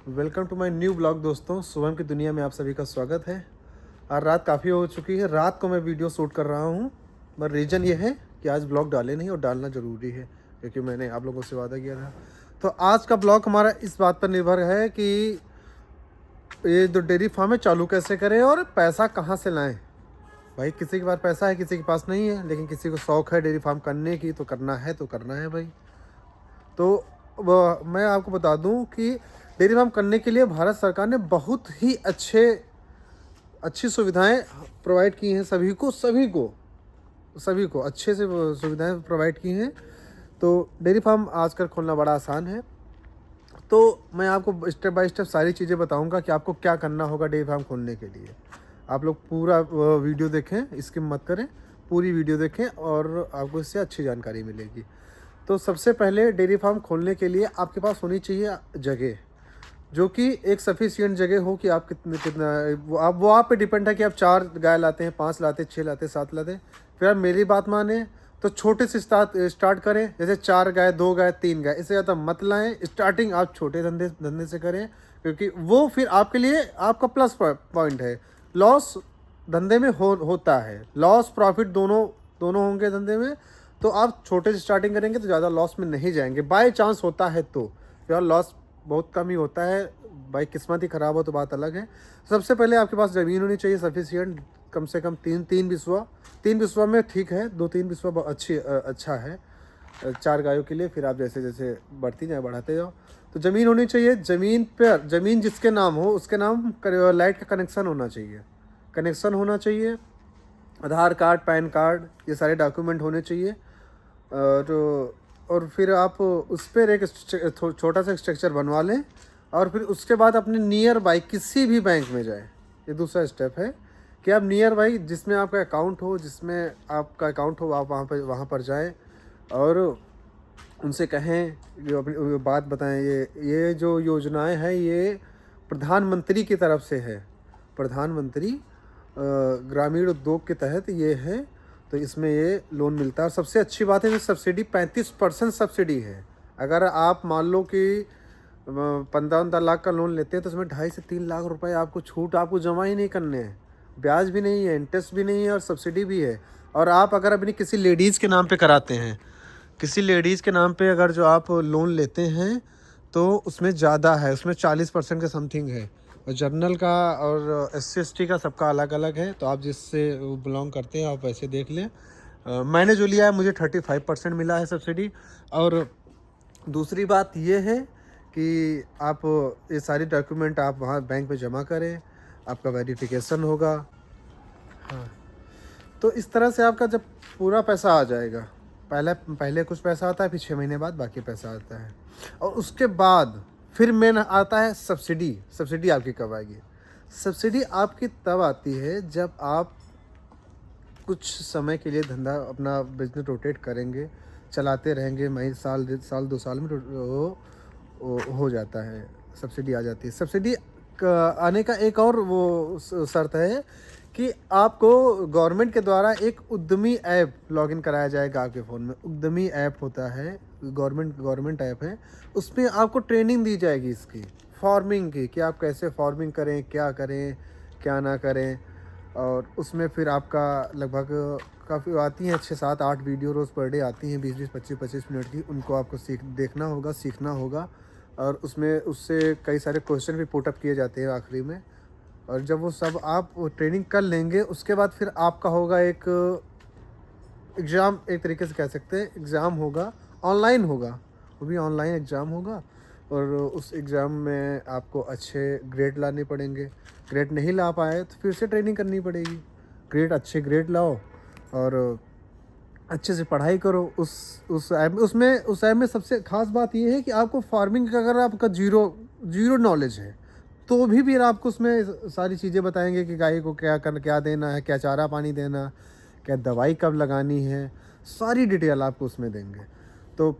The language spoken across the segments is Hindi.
Welcome to my new blog दोस्तों। शुभम की दुनिया में आप सभी का स्वागत है। और रात काफ़ी हो चुकी है, रात को मैं वीडियो शूट कर रहा हूँ। पर रीज़न ये है कि आज ब्लॉग डाले नहीं और डालना ज़रूरी है क्योंकि मैंने आप लोगों से वादा किया था। तो आज का ब्लॉग हमारा इस बात पर निर्भर है कि ये जो डेयरी फार्म है चालू कैसे करें और पैसा कहाँ से लाएँ। भाई किसी के पास पैसा है, किसी के पास नहीं है, लेकिन किसी को शौक़ है डेयरी फार्म करने की तो करना है भाई। तो मैं आपको बता दूं कि डेयरी फार्म करने के लिए भारत सरकार ने बहुत ही अच्छी सुविधाएं प्रोवाइड की हैं। सभी को अच्छे से वो सुविधाएं प्रोवाइड की हैं। तो डेयरी फार्म आजकल खोलना बड़ा आसान है। तो मैं आपको स्टेप बाय स्टेप सारी चीज़ें बताऊंगा कि आपको क्या करना होगा डेयरी फार्म खोलने के लिए। आप लोग पूरा वीडियो देखें, स्किप मत करें, पूरी वीडियो देखें और आपको इससे अच्छी जानकारी मिलेगी। तो सबसे पहले डेयरी फार्म खोलने के लिए आपके पास होनी चाहिए जगह, जो कि एक सफिशिएंट जगह हो कि आप कितना वो आप पे डिपेंड है कि आप 4 गाय लाते हैं, 5 लाते हैं, 6 लाते हैं, 7 लाते हैं। फिर आप मेरी बात माने तो छोटे से स्टार्ट करें, जैसे 4 गाय, 2 गाय, 3 गाय, इससे ज़्यादा मत लाएं। स्टार्टिंग आप छोटे धंधे से करें क्योंकि वो फिर आपके लिए आपका प्लस पॉइंट है। लॉस धंधे में होता है, लॉस प्रॉफिट दोनों होंगे धंधे में। तो आप छोटे से स्टार्टिंग करेंगे तो ज़्यादा लॉस में नहीं जाएंगे। बाय चांस होता है तो यार लॉस बहुत कम ही होता है, भाई किस्मत ही ख़राब हो तो बात अलग है। सबसे पहले आपके पास ज़मीन होनी चाहिए सफिशिएंट, कम से कम तीन बिस्वा। 3 बिस्वा में ठीक है, 2-3 बिस्वा अच्छा है 4 गायों के लिए। फिर आप जैसे जैसे बढ़ती जाए बढ़ाते जाओ। तो ज़मीन होनी चाहिए। ज़मीन जिसके नाम हो उसके नाम लाइट का कनेक्शन होना चाहिए। आधार कार्ड, पैन कार्ड, ये सारे डॉक्यूमेंट होने चाहिए। और फिर आप उस पर एक छोटा सा स्ट्रक्चर बनवा लें और फिर उसके बाद अपने नियर बाई किसी भी बैंक में जाएं। ये दूसरा स्टेप है कि आप नियर बाई जिसमें आपका अकाउंट हो आप वहाँ पर जाएं और उनसे कहें, जो अपनी बात बताएं। ये जो योजनाएं हैं ये प्रधानमंत्री की तरफ से है, प्रधानमंत्री ग्रामीण उद्योग के तहत ये है। तो इसमें ये लोन मिलता है। और सबसे अच्छी बात है कि सब्सिडी 35% सब्सिडी है। अगर आप मान लो कि 15 लाख का लोन लेते हैं तो उसमें 2.5 से 3 लाख रुपए आपको जमा ही नहीं करने हैं। ब्याज भी नहीं है, इंटरेस्ट भी नहीं है और सब्सिडी भी है। और आप अगर अपनी किसी लेडीज़ के नाम पे कराते हैं, किसी लेडीज़ के नाम पे अगर जो आप लोन लेते हैं तो उसमें ज़्यादा है, उसमें 40% के समथिंग है। और जर्नल का और SC ST का सबका अलग अलग है। तो आप जिससे बिलोंग करते हैं आप वैसे देख लें। मैंने जो लिया है मुझे 35% मिला है सब्सिडी। और दूसरी बात ये है कि आप ये सारी डॉक्यूमेंट आप वहाँ बैंक में जमा करें, आपका वेरिफिकेशन होगा। हाँ, तो इस तरह से आपका जब पूरा पैसा आ जाएगा, पहले कुछ पैसा आता है, फिर 6 महीने बाद बाकी पैसा आता है। और उसके बाद फिर मेन आता है सब्सिडी आपकी कब आएगी? सब्सिडी आपकी तब आती है जब आप कुछ समय के लिए धंधा अपना बिजनेस रोटेट करेंगे, चलाते रहेंगे, महीने साल 2 साल में हो जाता है, सब्सिडी आ जाती है। सब्सिडी आने का एक और वो शर्त है कि आपको गवर्नमेंट के द्वारा एक उद्यमी ऐप लॉगिन कराया जाएगा आपके फ़ोन में। उद्यमी ऐप होता है, गवर्नमेंट ऐप है। उसमें आपको ट्रेनिंग दी जाएगी इसकी फार्मिंग की, कि आप कैसे फार्मिंग करें, क्या ना करें। और उसमें फिर आपका लगभग काफ़ी आती हैं 6-7-8 वीडियो रोज़ पर डे आती हैं, 20-20, 25-25 मिनट की। उनको आपको देखना होगा, सीखना होगा। और उससे कई सारे क्वेश्चन भी पुटअप किए जाते हैं आखिरी में। और जब वो सब आप ट्रेनिंग कर लेंगे उसके बाद फिर आपका होगा एक एग्ज़ाम, एक तरीके से कह सकते हैं एग्ज़ाम होगा, ऑनलाइन होगा, वो भी ऑनलाइन एग्ज़ाम होगा। और उस एग्ज़ाम में आपको अच्छे ग्रेड लाने पड़ेंगे। ग्रेड नहीं ला पाए तो फिर से ट्रेनिंग करनी पड़ेगी। अच्छे ग्रेड लाओ और अच्छे से पढ़ाई करो। उस ऐप में सबसे ख़ास बात ये है कि आपको फार्मिंग का अगर आपका ज़ीरो नॉलेज है तो भी आपको उसमें सारी चीज़ें बताएंगे कि गाय को क्या देना है, क्या चारा पानी देना, क्या दवाई कब लगानी है, सारी डिटेल आपको उसमें देंगे। तो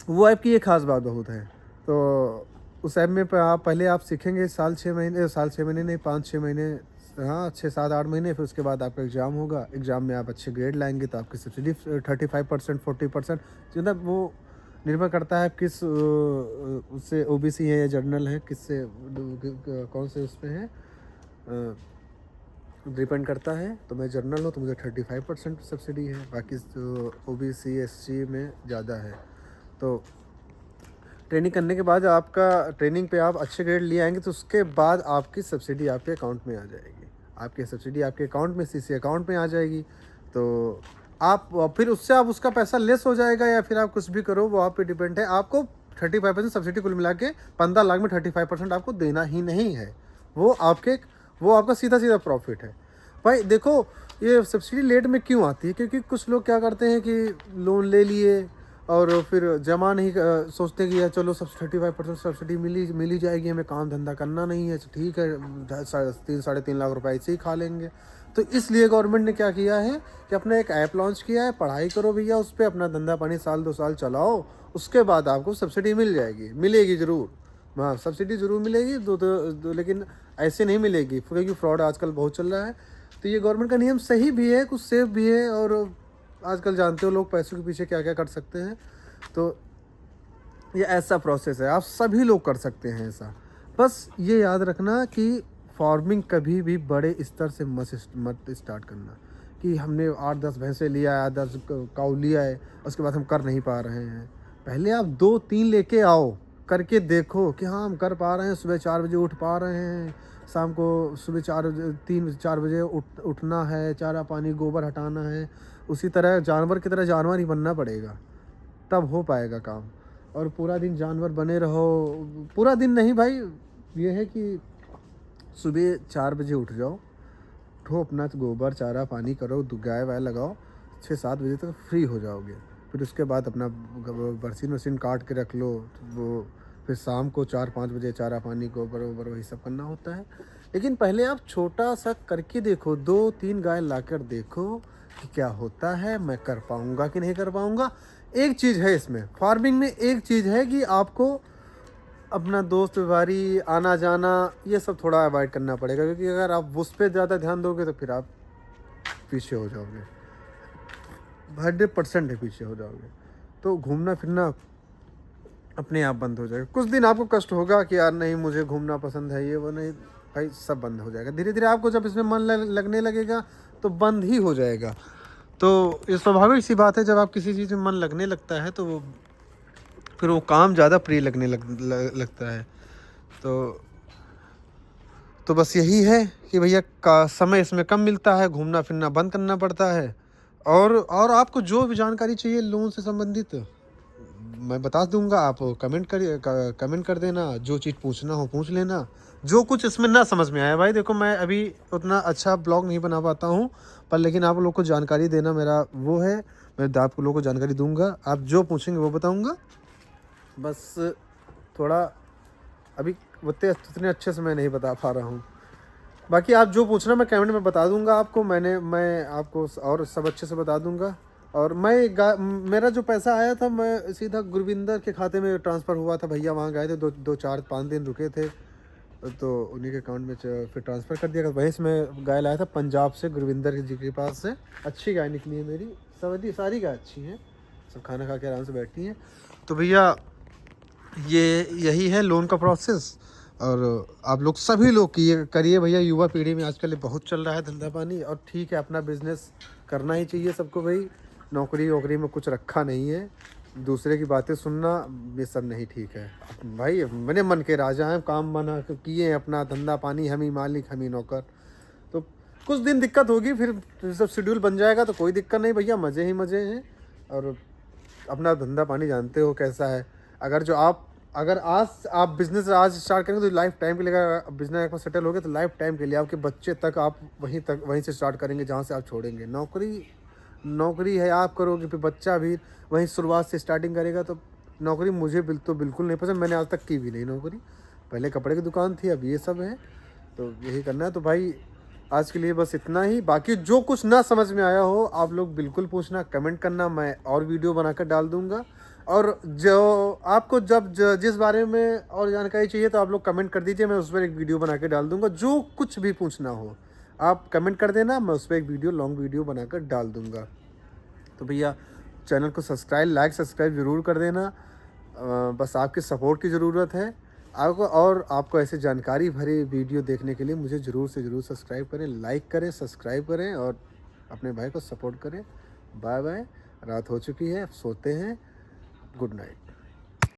वो ऐप की ये ख़ास बात बहुत है। तो उस ऐप में पहले आप सीखेंगे साल 6 महीने नहीं, 5-6 महीने, हाँ 6-7-8 महीने। फिर उसके बाद आपका एग्ज़ाम होगा। एग्ज़ाम में आप अच्छे ग्रेड लाएंगे तो आपकी सब्सिडी 35%, 40%, मतलब वो निर्भर करता है किस उससे ओबीसी है या जनरल है, किससे कौन से उसमें है, डिपेंड करता है। तो मैं जनरल हूँ तो मुझे 35% सब्सिडी है, बाकी ओबीसी एससी में ज़्यादा है। तो ट्रेनिंग करने के बाद आपका ट्रेनिंग पे आप अच्छे ग्रेड ले आएंगे तो उसके बाद आपकी सब्सिडी आपके अकाउंट में आ जाएगी, आपकी सब्सिडी आपके अकाउंट में सीसी अकाउंट में आ जाएगी। तो आप फिर उससे आप उसका पैसा लेस हो जाएगा या फिर आप कुछ भी करो, वो आप पे डिपेंड है। आपको 35% सब्सिडी कुल मिला के 15 लाख में 35% आपको देना ही नहीं है, वो आपका सीधा सीधा प्रॉफिट है। भाई देखो, ये सब्सिडी लेट में क्यों आती है, क्योंकि कुछ लोग क्या करते हैं कि लोन ले लिए और फिर जमा नहीं सोचते कि यार चलो सब 35% सब्सिडी मिली जाएगी, हमें काम धंधा करना नहीं है, ठीक है 3-3.5 लाख रुपए ऐसे ही खा लेंगे। तो इसलिए गवर्नमेंट ने क्या किया है कि अपना एक ऐप लॉन्च किया है, पढ़ाई करो भैया उस पर, अपना धंधा पानी साल 2 साल चलाओ, उसके बाद आपको सब्सिडी मिलेगी ज़रूर। हाँ, सब्सिडी ज़रूर मिलेगी लेकिन ऐसे नहीं मिलेगी क्योंकि फ्रॉड आजकल बहुत चल रहा है। तो ये गवर्नमेंट का नियम सही भी है, कुछ सेफ भी है, और आजकल जानते हो लोग पैसों के पीछे क्या क्या कर सकते हैं। तो ये ऐसा प्रोसेस है, आप सभी लोग कर सकते हैं ऐसा। बस ये याद रखना कि फार्मिंग कभी भी बड़े स्तर से मत स्टार्ट करना कि हमने 8-10 भैंसे लिया है, 10 काऊ लिया है, उसके बाद हम कर नहीं पा रहे हैं। पहले आप 2-3 लेके आओ, करके देखो कि हाँ हम कर पा रहे हैं, सुबह 4 बजे उठ पा रहे हैं, शाम को सुबह 3-4 बजे उठना है, चारा पानी गोबर हटाना है। उसी तरह जानवर की तरह जानवर ही बनना पड़ेगा, तब हो पाएगा काम। और पूरा दिन जानवर बने रहो, पूरा दिन नहीं भाई, ये है कि सुबह 4 बजे उठ जाओ, उठो, अपना गोबर चारा पानी करो, गाय वाय लगाओ, 6-7 बजे तक फ्री हो जाओगे। फिर उसके बाद अपना बरसीन काट के रख लो, वो फिर शाम को 4-5 बजे चारा पानी गोबर वोबर वही सब करना होता है। लेकिन पहले आप छोटा सा करके देखो, 2-3 गाय लाकर देखो कि क्या होता है, मैं कर पाऊँगा कि नहीं कर पाऊँगा। एक चीज़ है इसमें, फार्मिंग में एक चीज़ है कि आपको अपना दोस्त व्यापारी आना जाना ये सब थोड़ा अवॉइड करना पड़ेगा, क्योंकि अगर आप उस पर ज़्यादा ध्यान दोगे तो फिर आप पीछे हो जाओगे, 100% है पीछे हो जाओगे। तो घूमना फिरना अपने आप बंद हो जाएगा। कुछ दिन आपको कष्ट होगा कि यार नहीं मुझे घूमना पसंद है, ये वो नहीं, भाई सब बंद हो जाएगा धीरे धीरे। आपको जब इसमें मन लगने लगेगा तो बंद ही हो जाएगा। तो ये स्वाभाविक सी बात है, जब आप किसी चीज़ में मन लगने लगता है तो फिर वो काम ज़्यादा प्रिय लगने लगता है। तो बस यही है कि भैया का समय इसमें कम मिलता है, घूमना फिरना बंद करना पड़ता है। और आपको जो भी जानकारी चाहिए लोन से संबंधित मैं बता दूंगा, आप कमेंट कर देना, जो चीज़ पूछना हो पूछ लेना। जो कुछ इसमें ना समझ में आया, भाई देखो मैं अभी उतना अच्छा ब्लॉग नहीं बना पाता हूँ, पर लेकिन आप लोग को जानकारी देना मेरा वो है, मैं आप लोगों को जानकारी दूंगा, आप जो पूछेंगे वो बताऊंगा। बस थोड़ा अभी उतने अच्छे से मैं नहीं बता पा रहा हूँ। बाकी आप जो पूछना मैं कमेंट में बता दूंगा आपको, मैं आपको और सब अच्छे से बता दूंगा। और मेरा जो पैसा आया था मैं सीधा गुरविंदर के खाते में ट्रांसफ़र हुआ था, भैया वहाँ गए थे, 2-4-5 दिन रुके थे, तो उन्हीं के अकाउंट में फिर ट्रांसफ़र कर दिया। वहीं से मैं गाय लाया था पंजाब से, गुरविंदर जी के पास से। अच्छी गाय निकली है मेरी, सारी गाय अच्छी हैं, सब खाना खा के आराम से बैठी हैं। तो भैया यही है लोन का प्रोसेस। और आप लोग सभी लोग करिए भैया, युवा पीढ़ी में आजकल बहुत चल रहा है धंधा पानी, और ठीक है अपना बिजनेस करना ही चाहिए सबको भाई। नौकरी वोकरी में कुछ रखा नहीं है, दूसरे की बातें सुनना ये सब नहीं ठीक है भाई। मैंने मन के राजा हैं, काम बना किए अपना धंधा पानी, हम ही मालिक हम ही नौकर। तो कुछ दिन दिक्कत होगी, फिर सब शेड्यूल बन जाएगा तो कोई दिक्कत नहीं भैया, मज़े ही मज़े हैं। और अपना धंधा पानी जानते हो कैसा है, अगर आज आप बिज़नेस आज स्टार्ट करेंगे तो लाइफ टाइम के लिए, अगर बिज़नेस एक सेटल हो गया तो लाइफ टाइम के लिए आपके बच्चे तक आप वहीं से स्टार्ट करेंगे जहाँ से आप छोड़ेंगे। नौकरी है आप करोगे, फिर बच्चा भी वहीं शुरुआत से स्टार्टिंग करेगा। तो नौकरी मुझे बिल्कुल नहीं पसंद, मैंने आज तक की भी नहीं नौकरी। पहले कपड़े की दुकान थी, अब ये सब है, तो यही करना है। तो भाई आज के लिए बस इतना ही। बाकी जो कुछ ना समझ में आया हो आप लोग बिल्कुल पूछना, कमेंट करना, मैं और वीडियो बनाकर डाल दूँगा। और जो आपको जिस बारे में और जानकारी चाहिए तो आप लोग कमेंट कर दीजिए, मैं उस पर एक वीडियो बना के डाल दूँगा। जो कुछ भी पूछना हो आप कमेंट कर देना, मैं उस पर एक लॉन्ग वीडियो बनाकर डाल दूँगा। तो भैया चैनल को सब्सक्राइब ज़रूर कर देना। बस आपकी सपोर्ट की ज़रूरत है आपको, और आपको ऐसे जानकारी भरी वीडियो देखने के लिए मुझे ज़रूर से ज़रूर सब्सक्राइब करें, लाइक करें, सब्सक्राइब करें और अपने भाई को सपोर्ट करें। Bye bye. रात हो चुकी है, अब सोते हैं। Good night.